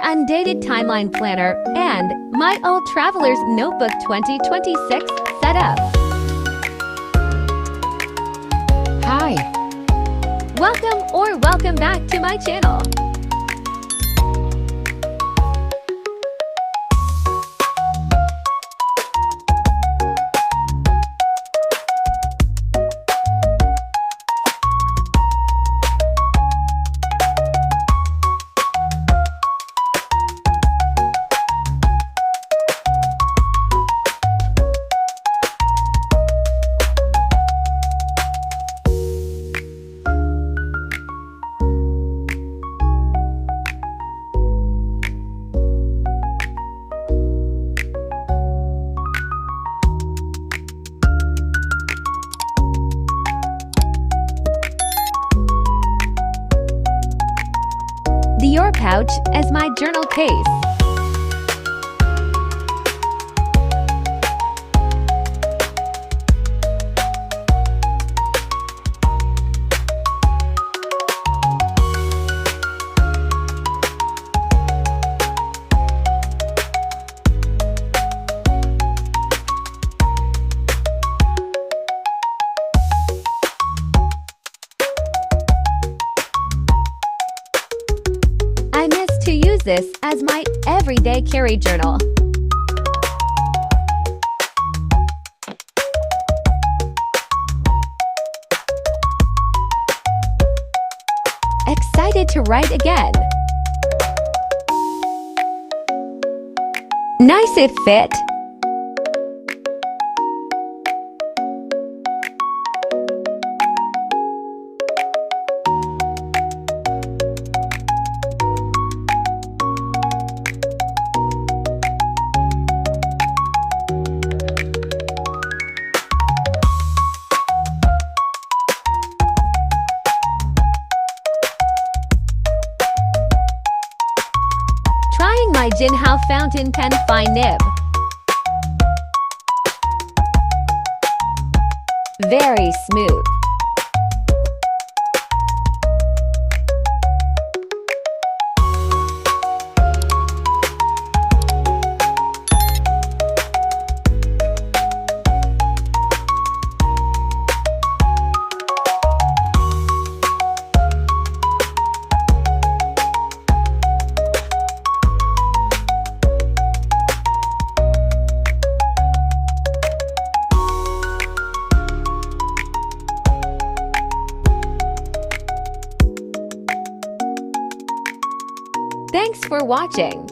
Undated Timeline Planner and My Old Traveler's Notebook 2026 setup. Hi. Welcome back to my channel. The Your pouch as my journal case. I miss to use this as my everyday carry journal. Excited to write again. Nice it fit. Trying my Jinhao fountain pen Fine Nib. Very smooth. Thanks for watching.